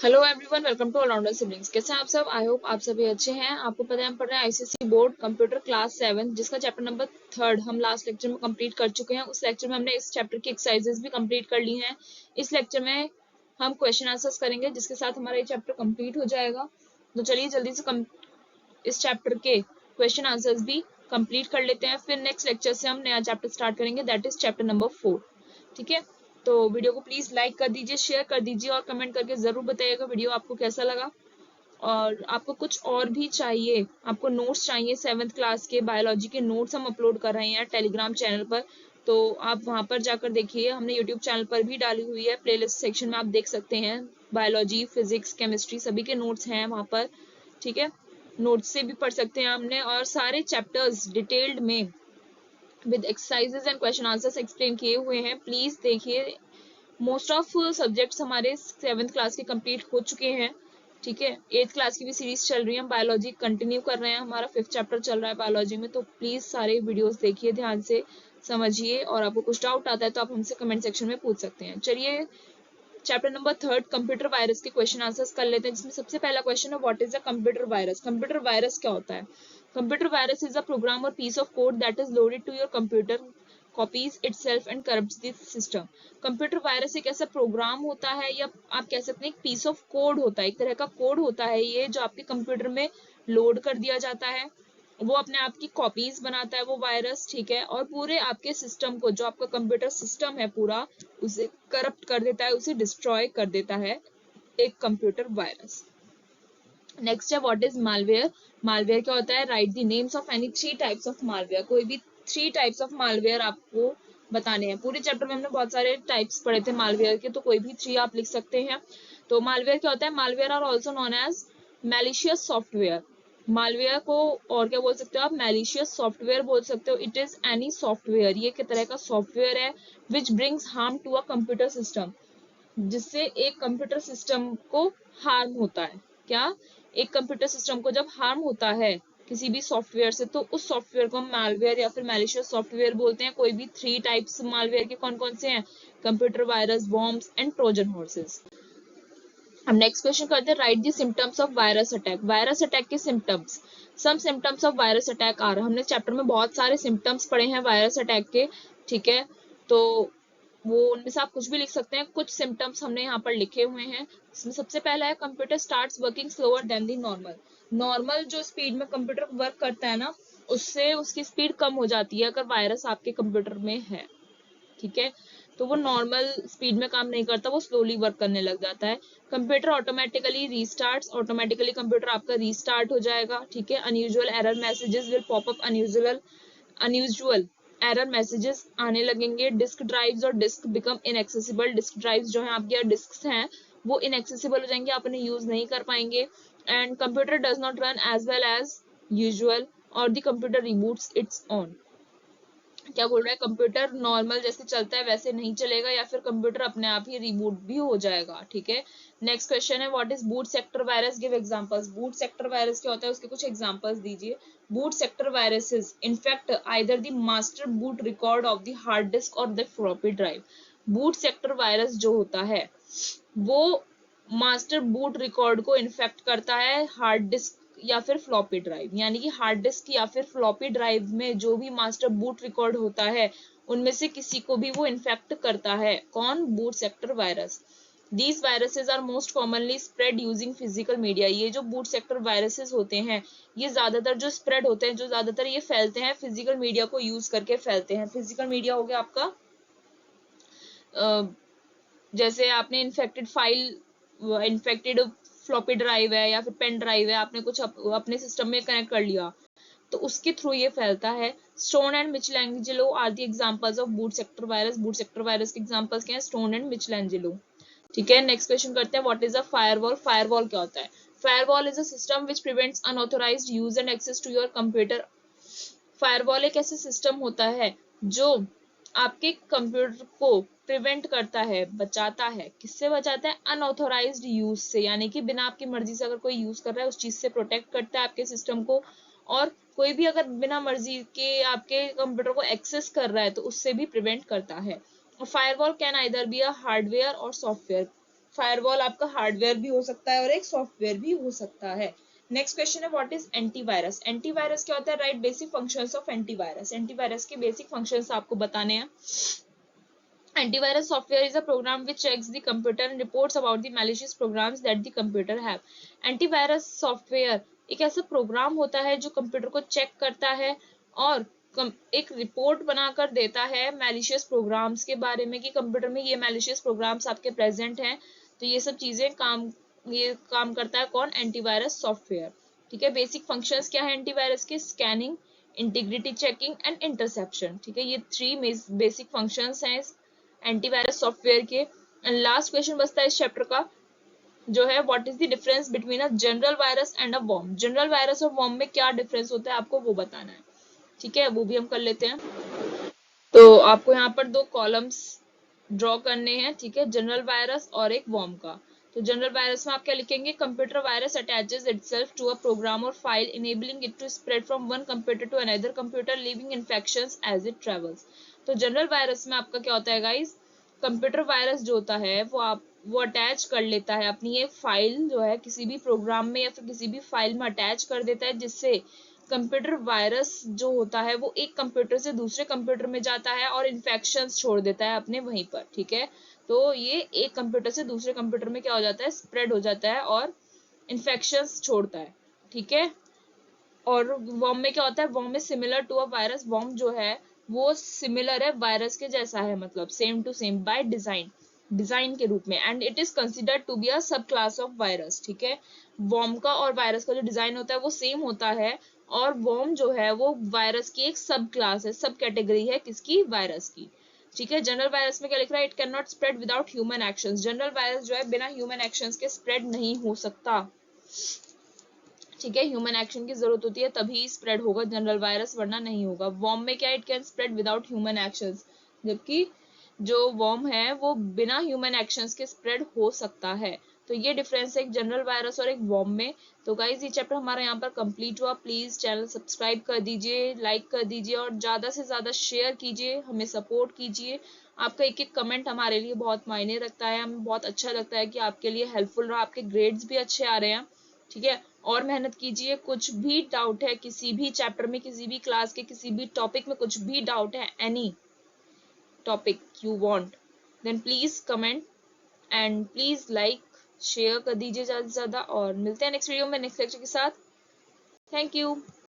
Hello everyone, welcome to allrounder siblings. कैसे हैं आप सब? आई होप आप सभी अच्छे हैं। आपको पता है हम पढ़ रहे हैं आईसीएसई बोर्ड कंप्यूटर क्लास 7, जिसका चैप्टर नंबर 3 हम लास्ट लेक्चर में कंप्लीट कर चुके हैं। उस लेक्चर में हमने इस चैप्टर की एक्सरसाइजेस भी कंप्लीट कर ली हैं। इस लेक्चर में हम क्वेश्चन आंसर्स करेंगे, जिसके साथ हमारा ये चैप्टर कंप्लीट हो जाएगा। तो चलिए जल्दी से इस चैप्टर के क्वेश्चन आंसर्स भी कंप्लीट कर लेते हैं। फिर नेक्स्ट लेक्चर से हम नया चैप्टर स्टार्ट करेंगे, दैट इज चैप्टर नंबर 4। ठीक है, तो वीडियो को प्लीज लाइक कर दीजिए, शेयर कर दीजिए और कमेंट करके जरूर बताइएगा वीडियो आपको कैसा लगा। और आपको कुछ और भी चाहिए, आपको नोट्स चाहिए 7th क्लास के बायोलॉजी के नोट्स हम अपलोड कर रहे हैं टेलीग्राम चैनल पर, तो आप वहां पर जाकर देखिए। हमने यूट्यूब चैनल पर भी डाली हुई है, प्लेलिस्ट सेक्शन में आप देख सकते हैं। बायोलॉजी, फिजिक्स, केमिस्ट्री सभी के नोट्स हैं वहां पर। ठीक है, नोट्स से भी पढ़ सकते हैं हमने, और सारे चैप्टर्स डिटेल्ड में with exercises and question answers explain किए हुए हैं। प्लीज देखिए। मोस्ट ऑफ सब्जेक्ट्स हमारे 7th क्लास के कंप्लीट हो चुके हैं। ठीक है, 8th क्लास की भी सीरीज चल रही है, हम बायोलॉजी कंटिन्यू कर रहे हैं, हमारा 5th चैप्टर चल रहा है बायोलॉजी में। तो प्लीज सारे वीडियोस देखिए, ध्यान से समझिए, और आपको कुछ डाउट आता है तो आप हमसे कमेंट सेक्शन में पूछ सकते हैं। चलिए चैप्टर नंबर 3 कंप्यूटर वायरस के क्वेश्चन आंसर्स कर लेते हैं, जिसमें सबसे पहला क्वेश्चन है, what is a computer virus. Computer virus क्या होता है? Computer virus is a program or piece of code that is loaded to your computer, copies itself and corrupts the system। Computer virus एक ऐसा programme होता है, या आप कह सकते हैं एक पीस ऑफ कोड होता है, एक तरह का कोड होता है ये, जो आपके कंप्यूटर में लोड कर दिया जाता है। वो अपने आप की कॉपीज बनाता है वो वायरस। ठीक है, और पूरे आपके सिस्टम को, जो आपका कंप्यूटर सिस्टम है पूरा, उसे करप्ट कर देता है, उसे डिस्ट्रॉय कर देता है एक कंप्यूटर वायरस। नेक्स्ट है, व्हाट इज मालवेयर। मालवेयर क्या होता है? Right the names of any 3 types of malware. कोई भी 3 टाइप्स ऑफ मालवेयर आपको बताने हैं। पूरे चैप्टर में हमने बहुत सारे टाइप्स पढ़े थे मालवेयर के, तो कोई भी 3 आप लिख सकते हैं। तो मालवेयर क्या होता है? Malware are also known as malicious software. Malware को और क्या बोल सकते हो आप? मैलिशियस सॉफ्टवेयर बोल सकते हो। इट इज एनी सॉफ्टवेयर, ये किस तरह का सॉफ्टवेयर है, which brings harm to a computer system, जिससे एक कंप्यूटर सिस्टम को हार्म होता है। क्या? एक कंप्यूटर सिस्टम को जब हार्म होता है किसी भी सॉफ्टवेयर से, तो उस सॉफ्टवेयर को हम मालवेयर या फिर मैलिशियस सॉफ्टवेयर बोलते हैं। कोई भी 3 टाइप्स मालवेयर के कौन कौन से हैं? Computer virus, bombs and Trojan horses. हम नेक्स्ट क्वेश्चन करते हैं, write the symptoms of virus attack. Virus attack के symptoms. Some symptoms of virus attack are. हमने चैप्टर में बहुत सारे सिम्टम्स पढ़े हैं वायरस अटैक के। ठीक है, तो वो उनमें से आप कुछ भी लिख सकते हैं। कुछ सिम्टम्स हमने यहाँ पर लिखे हुए हैं। इसमें सबसे पहला है, computer starts working slower then the normal. Normal जो स्पीड में कंप्यूटर वर्क करता है ना, उससे उसकी स्पीड कम हो जाती है अगर वायरस आपके कंप्यूटर में है। ठीक है, तो वो नॉर्मल स्पीड में काम नहीं करता, वो स्लोली वर्क करने लग जाता है। Computer automatically restarts. Automatically computer आपका रीस्टार्ट हो जाएगा। ठीक है, unusual error messages will pop up. Unusual error messages आने लगेंगे। Disk drives or disk become inaccessible. Disk drives जो है आपकी डिस्क हैं, वो इनएक्सेसिबल हो जाएंगे, आप उन्हें यूज नहीं कर पाएंगे। And computer does not run as well as usual, और the computer reboots its on. क्या बोल रहा है? कंप्यूटर नॉर्मल जैसे चलता है वैसे नहीं चलेगा, या फिर कंप्यूटर अपने आप ही रिबूट भी हो जाएगा। ठीक है, नेक्स्ट क्वेश्चन है, what is boot sector virus, give examples. Boot sector virus क्या होता है, उसके कुछ एग्जांपल्स दीजिए। Boot sector viruses infect either the master boot record of the hard disk or the floppy drive. Boot sector virus जो होता है, वो मास्टर बूट रिकॉर्ड को इन्फेक्ट करता है, हार्ड डिस्क या फिर फ्लॉपी ड्राइव। यानी कि हार्ड डिस्क या फिर फ्लॉपी ड्राइव में जो भी मास्टर बूट रिकॉर्ड होता है, उनमें से किसी को भी वो इन्फेक्ट करता है। कौन? Boot sector virus. These viruses are most commonly spread using physical media। ये जो बूट सेक्टर वायरसेस होते हैं, ये ज्यादातर जो स्प्रेड होते हैं, जो ज्यादातर ये फैलते हैं, फिजिकल मीडिया को यूज करके फैलते हैं। फिजिकल मीडिया हो गया आपका, जैसे आपने infected file, infected floppy drive है या फिर पेन ड्राइव है, आपने कुछ अपने सिस्टम में कनेक्ट कर लिया, तो उसके थ्रू ये फैलता है। Stone and Michelangelo are the examples of boot sector virus. Boot sector virus के एग्जांपल्स क्या हैं? Stone and Michelangelo. ठीक है, नेक्स्ट क्वेश्चन करते हैं, what is a firewall. Firewall क्या होता है? Firewall is a system which prevents unauthorised use and access to your computer. Firewall एक ऐसा सिस्टम होता है जो आपके कंप्यूटर को प्रिवेंट करता है, बचाता है। किससे बचाता है? अनऑथोराइज्ड यूज से, यानी कि बिना आपकी मर्जी से अगर कोई यूज कर रहा है, उस चीज से प्रोटेक्ट करता है आपके सिस्टम को। और कोई भी अगर बिना मर्जी के आपके कंप्यूटर को एक्सेस कर रहा है, तो उससे भी प्रिवेंट करता है। Firewall can either be a hardware और सॉफ्टवेयर। फायरवॉल आपका हार्डवेयर भी हो सकता है और एक सॉफ्टवेयर भी हो सकता है। नेक्स्ट क्वेश्चन है व्हाट इज एंटीवायरस। एंटीवायरस क्या होता है? Right basic functions of antivirus. Antivirus के बेसिक फंक्शंस आपको बताने हैं। Antivirus software is a program which checks the computer and reports about the malicious programs that the computer have. Antivirus software एक ऐसा programme होता है जो कंप्यूटर को चेक करता है और एक रिपोर्ट बनाकर देता है मैलिशियस प्रोग्राम्स के बारे में कि कंप्यूटर में ये मैलिशियस प्रोग्राम्स आपके प्रेजेंट हैं। तो ये सब चीजें ये काम करता है कौन? Antivirus software. ठीक है, बेसिक फंक्शंस क्या है एंटीवायरस के? Scanning, integrity checking and interception. ठीक है, ये 3 बेसिक फंक्शंस हैं एंटीवायरस सॉफ्टवेयर के। एंड लास्ट क्वेश्चन बचता है इस चैप्टर का जो है what is the difference between a general virus and a worm. General virus और वॉर्म में क्या डिफरेंस होता है आपको वो बताना है। ठीक है, वो भी हम कर लेते हैं। तो आपको यहाँ पर 2 कॉलम्स ड्रॉ करने हैं। ठीक है, जनरल वायरस और एक वॉर्म का। तो जनरल वायरस में आप क्या लिखेंगे? Computer virus attaches itself to a program or file enabling it to spread from one computer to another computer leaving infections as it travels. तो जनरल वायरस में आपका क्या होता है गाइस? कंप्यूटर वायरस जो होता है वो अटैच कर लेता है अपनी एक फाइल जो है किसी भी प्रोग्राम में या फिर किसी भी फाइल में अटैच कर देता है, जिससे कंप्यूटर वायरस जो होता है वो एक कंप्यूटर से दूसरे कंप्यूटर में जाता है और इन्फेक्शंस छोड़ देता है अपने वहीं पर। ठीक है, तो ये एक कंप्यूटर से दूसरे कंप्यूटर में क्या हो जाता है? स्प्रेड हो जाता है और इन्फेक्शंस छोड़ता है। ठीक है, और वॉर्म में क्या होता है? वॉर्म में similar to a virus. Worm जो है वो सिमिलर है वायरस के जैसा है, मतलब same to same by design के रूप में। And it is considered to be a subclass of virus. ठीक है, वॉर्म का और वायरस का जो डिजाइन होता है वो सेम होता है और वॉर्म जो है वो वायरस की एक सब क्लास है, सब कैटेगरी है किसकी? वायरस की। ठीक है, जनरल वायरस में क्या लिख रहा है? It can not spread without human actions. General virus जो है बिना ह्यूमन एक्शंस के स्प्रेड नहीं हो सकता। ठीक है, ह्यूमन एक्शन की जरूरत होती है तभी स्प्रेड होगा जनरल वायरस, वरना नहीं होगा। वॉर्म में क्या? It can spread without human actions, जबकि जो वॉर्म है वो बिना ह्यूमन एक्शंस के स्प्रेड हो सकता है। तो ये डिफरेंस है एक जनरल वायरस और एक वॉर्म में। तो गाइज ये चैप्टर हमारा यहाँ पर कंप्लीट हुआ। प्लीज चैनल सब्सक्राइब कर दीजिए, लाइक कर दीजिए और ज्यादा से ज्यादा शेयर कीजिए, हमें सपोर्ट कीजिए। आपका एक एक कमेंट हमारे लिए बहुत मायने रखता है, हमें बहुत अच्छा लगता है कि आपके लिए हेल्पफुल रहा, आपके ग्रेड्स भी अच्छे आ रहे हैं। ठीक है, और मेहनत कीजिए। कुछ भी डाउट है किसी भी चैप्टर में, किसी भी क्लास के किसी भी टॉपिक में कुछ भी डाउट है, any topic you want, then please comment and please like share कर दीजिए ज्यादा से ज्यादा। और मिलते हैं नेक्स्ट वीडियो में नेक्स्ट लेक्चर के साथ। Thank you.